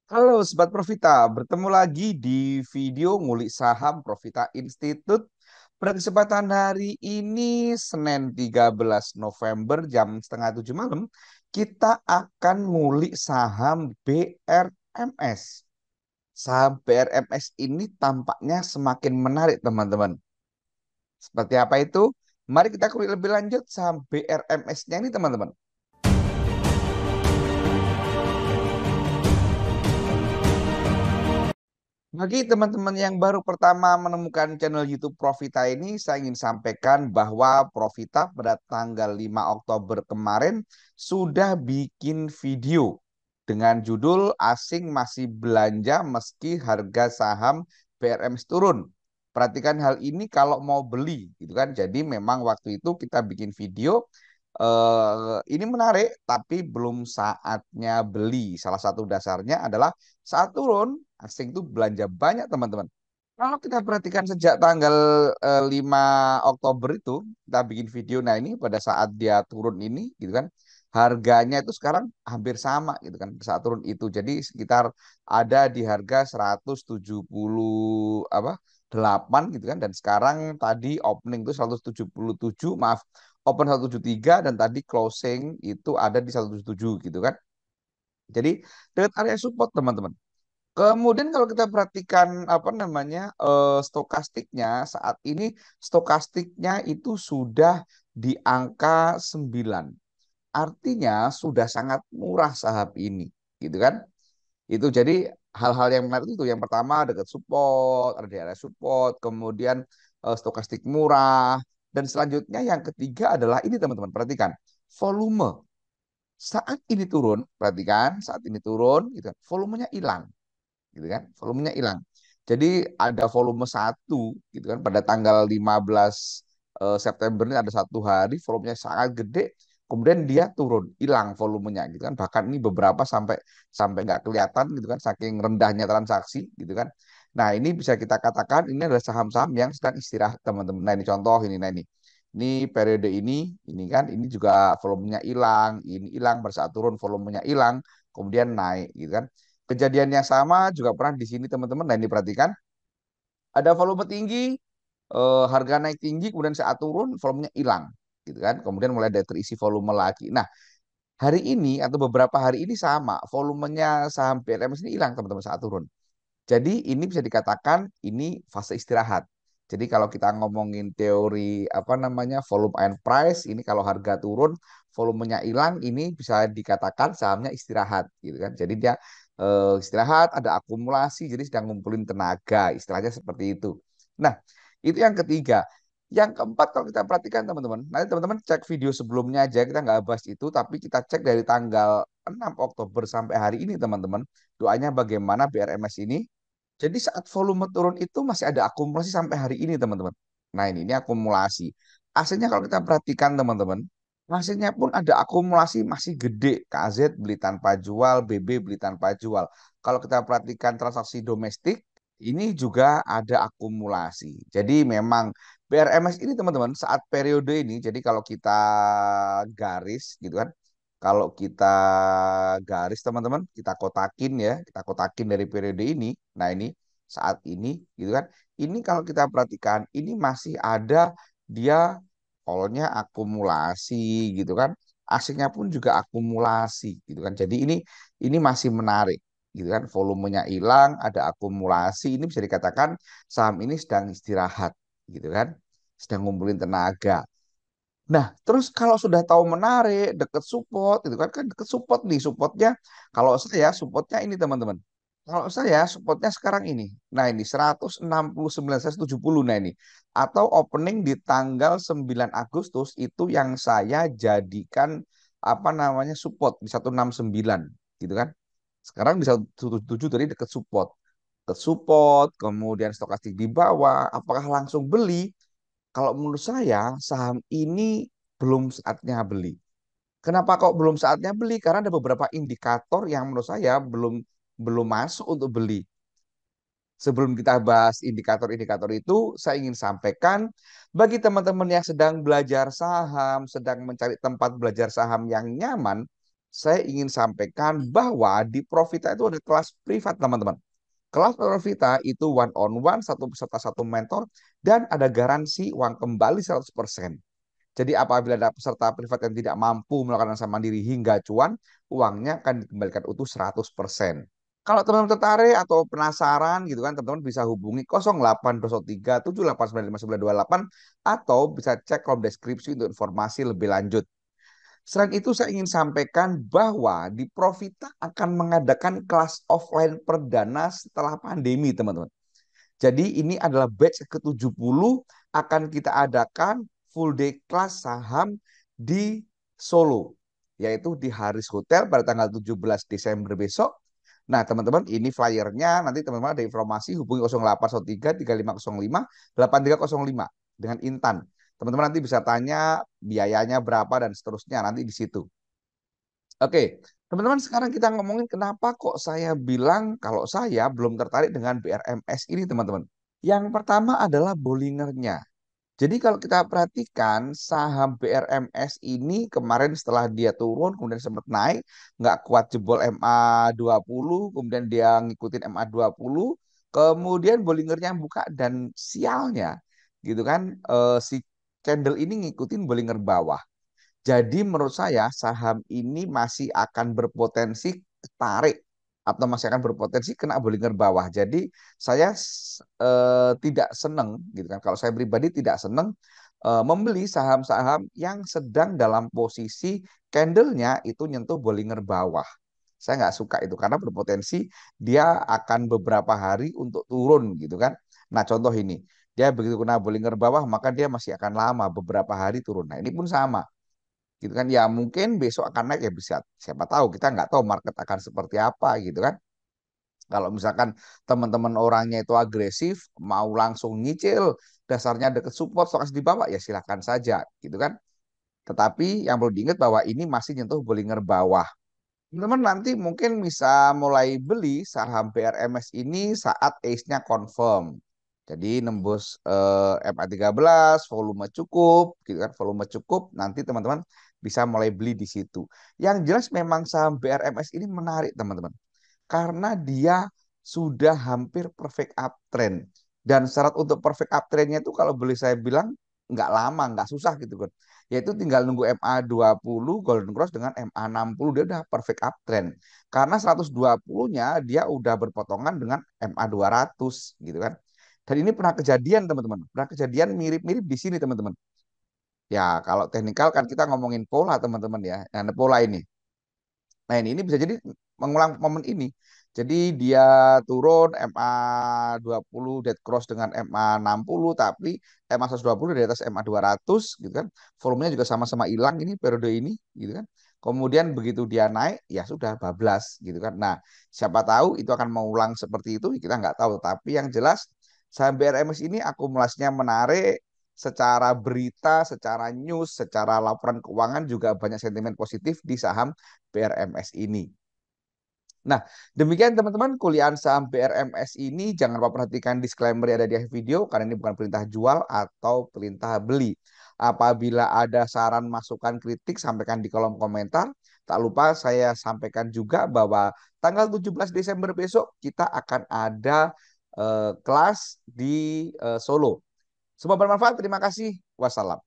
Halo Sobat Profita, bertemu lagi di video ngulik saham Profita Institute. Pada kesempatan hari ini, Senin 13 November jam setengah 7 malam, kita akan ngulik saham BRMS. Saham BRMS ini tampaknya semakin menarik teman-teman. Seperti apa itu? Mari kita kulik lebih lanjut saham BRMS-nya ini teman-teman. Bagi teman-teman yang baru pertama menemukan channel YouTube Profita ini, saya ingin sampaikan bahwa Profita pada tanggal 5 Oktober kemarin sudah bikin video dengan judul Asing Masih Belanja Meski Harga Saham BRMS Turun. Perhatikan hal ini kalau mau beli, gitu kan. Jadi memang waktu itu kita bikin video ini menarik, tapi belum saatnya beli. Salah satu dasarnya adalah saat turun, asing itu belanja banyak teman-teman. Kalau kita perhatikan sejak tanggal 5 Oktober itu, kita bikin video, nah ini pada saat dia turun ini, gitu kan, harganya itu sekarang hampir sama, gitu kan, saat turun itu. Jadi sekitar ada di harga 170 apa 8 gitu kan, dan sekarang tadi opening itu 177, maaf, open 173 dan tadi closing itu ada di 177 gitu kan. Jadi dekat area support teman-teman. Kemudian kalau kita perhatikan apa namanya stokastiknya saat ini stokastiknya itu sudah di angka 9. Artinya sudah sangat murah saham ini, gitu kan? Itu jadi hal-hal yang menarik itu yang pertama dekat support, ada di area support, kemudian stokastik murah dan selanjutnya yang ketiga adalah ini teman-teman perhatikan volume. Saat ini turun, perhatikan saat ini turun gitu kan, volumenya hilang gitu kan, volumenya hilang. Jadi ada volume satu gitu kan pada tanggal 15 September ini ada satu hari volumenya sangat gede, kemudian dia turun, hilang volumenya gitu kan. Bahkan ini beberapa sampai sampai nggak kelihatan gitu kan, saking rendahnya transaksi gitu kan. Nah ini bisa kita katakan ini adalah saham-saham yang sedang istirahat teman-teman. Nah ini contoh ini, nah ini periode ini kan, ini juga volumenya hilang, ini hilang pada saat turun volumenya hilang, kemudian naik gitu kan. Kejadian yang sama juga pernah di sini teman-teman. Nah ini perhatikan, ada volume tinggi, harga naik tinggi, kemudian saat turun volumenya hilang, gitu kan. Kemudian mulai ada terisi volume lagi. Nah hari ini atau beberapa hari ini sama, volumenya saham BRMS ini hilang teman-teman saat turun. Jadi ini bisa dikatakan ini fase istirahat. Jadi kalau kita ngomongin teori apa namanya volume and price, ini kalau harga turun, volumenya hilang, ini bisa dikatakan sahamnya istirahat, gitu kan. Jadi dia istirahat, ada akumulasi, jadi sedang ngumpulin tenaga, istilahnya seperti itu. Nah, itu yang ketiga. Yang keempat kalau kita perhatikan teman-teman, nanti teman-teman cek video sebelumnya aja, kita nggak bahas itu, tapi kita cek dari tanggal 6 Oktober sampai hari ini teman-teman, doanya bagaimana BRMS ini. Jadi saat volume turun itu masih ada akumulasi sampai hari ini teman-teman. Nah ini akumulasi. Hasilnya kalau kita perhatikan teman-teman, hasilnya pun ada akumulasi masih gede. KZ beli tanpa jual, BB beli tanpa jual. Kalau kita perhatikan transaksi domestik, ini juga ada akumulasi. Jadi memang BRMS ini teman-teman saat periode ini, jadi kalau kita garis gitu kan, kalau kita garis teman-teman, kita kotakin ya, kita kotakin dari periode ini. Nah ini saat ini gitu kan. Ini kalau kita perhatikan, ini masih ada dia kolnya akumulasi gitu kan. Asiknya pun juga akumulasi gitu kan. Jadi ini masih menarik gitu kan. Volumenya hilang, ada akumulasi. Ini bisa dikatakan saham ini sedang istirahat gitu kan. Sedang ngumpulin tenaga. Nah, terus kalau sudah tahu menarik, deket support, itu kan deket support nih, supportnya. Kalau saya supportnya ini teman-teman. Kalau saya supportnya sekarang ini. Nah ini 169, 170. Nah ini. Atau opening di tanggal 9 Agustus itu yang saya jadikan apa namanya support di 169 gitu kan. Sekarang di 177 tadi deket support. Deket support, kemudian stokastik di bawah. Apakah langsung beli? Kalau menurut saya, saham ini belum saatnya beli. Kenapa kok belum saatnya beli? Karena ada beberapa indikator yang menurut saya belum belum masuk untuk beli. Sebelum kita bahas indikator-indikator itu, saya ingin sampaikan bagi teman-teman yang sedang belajar saham, sedang mencari tempat belajar saham yang nyaman, saya ingin sampaikan bahwa di Profita itu ada kelas privat, teman-teman. Kelas Profita itu one on one, satu peserta satu mentor, dan ada garansi uang kembali 100%. Jadi apabila ada peserta privat yang tidak mampu melakukan usaha mandiri hingga cuan, uangnya akan dikembalikan utuh 100%. Kalau teman-teman tertarik atau penasaran gitu kan, teman-teman bisa hubungi 0823 7895 atau bisa cek kolom deskripsi untuk informasi lebih lanjut. Selain itu, saya ingin sampaikan bahwa di Profita akan mengadakan kelas offline perdana setelah pandemi, teman-teman. Jadi ini adalah batch ke-70 akan kita adakan full day kelas saham di Solo, yaitu di Haris Hotel pada tanggal 17 Desember besok. Nah, teman-teman, ini flyernya. Nanti teman-teman ada informasi hubungi 0813 3505 8305 dengan Intan. Teman-teman nanti bisa tanya biayanya berapa dan seterusnya nanti di situ. Oke, teman-teman, sekarang kita ngomongin kenapa kok saya bilang kalau saya belum tertarik dengan BRMS ini, teman-teman. Yang pertama adalah Bollingernya. Jadi kalau kita perhatikan saham BRMS ini kemarin setelah dia turun kemudian sempat naik, nggak kuat jebol MA20, kemudian dia ngikutin MA20, kemudian Bollingernya buka dan sialnya gitu kan, si candle ini ngikutin Bollinger bawah. Jadi menurut saya saham ini masih akan berpotensi tarik atau masih akan berpotensi kena Bollinger bawah. Jadi saya tidak senang gitu kan. Kalau saya pribadi tidak senang membeli saham-saham yang sedang dalam posisi candlenya itu nyentuh Bollinger bawah. Saya nggak suka itu karena berpotensi dia akan beberapa hari untuk turun gitu kan. Nah contoh ini, dia begitu kena Bollinger bawah maka dia masih akan lama beberapa hari turun. Nah ini pun sama gitu kan, ya mungkin besok akan naik, ya bisa, siapa tahu, kita nggak tahu market akan seperti apa gitu kan. Kalau misalkan teman-teman orangnya itu agresif mau langsung nyicil dasarnya deket support stokastik di bawah, ya silahkan saja gitu kan. Tetapi yang perlu diingat bahwa ini masih nyentuh Bollinger bawah. Teman-teman nanti mungkin bisa mulai beli saham BRMS ini saat ACE-nya confirm. Jadi nembus MA13, volume cukup, gitu kan, volume cukup, nanti teman-teman bisa mulai beli di situ. Yang jelas memang saham BRMS ini menarik, teman-teman, karena dia sudah hampir perfect uptrend. Dan syarat untuk perfect uptrendnya itu kalau boleh saya bilang nggak lama, nggak susah gitu kan. Yaitu tinggal nunggu MA20 Golden Cross dengan MA60 dia udah perfect uptrend. Karena 120-nya dia udah berpotongan dengan MA200 gitu kan. Dan ini pernah kejadian, teman-teman. Pernah kejadian mirip-mirip di sini, teman-teman. Ya, kalau teknikal kan kita ngomongin pola, teman-teman ya. Nah, pola ini. Nah, ini bisa jadi mengulang momen ini. Jadi dia turun MA20 dead cross dengan MA60, tapi MA120 di atas MA200 gitu kan. Volumenya juga sama-sama hilang ini periode ini gitu kan. Kemudian begitu dia naik ya sudah bablas gitu kan. Nah, siapa tahu itu akan mengulang seperti itu, kita nggak tahu. Tapi yang jelas saham BRMS ini akumulasinya menarik, secara berita, secara news, secara laporan keuangan juga banyak sentimen positif di saham BRMS ini. Nah, demikian teman-teman kuliah saham BRMS ini. Jangan lupa perhatikan disclaimer yang ada di akhir video karena ini bukan perintah jual atau perintah beli. Apabila ada saran, masukan, kritik, sampaikan di kolom komentar. Tak lupa saya sampaikan juga bahwa tanggal 17 Desember besok kita akan ada kelas di Solo. Semoga bermanfaat. Terima kasih. Wassalam.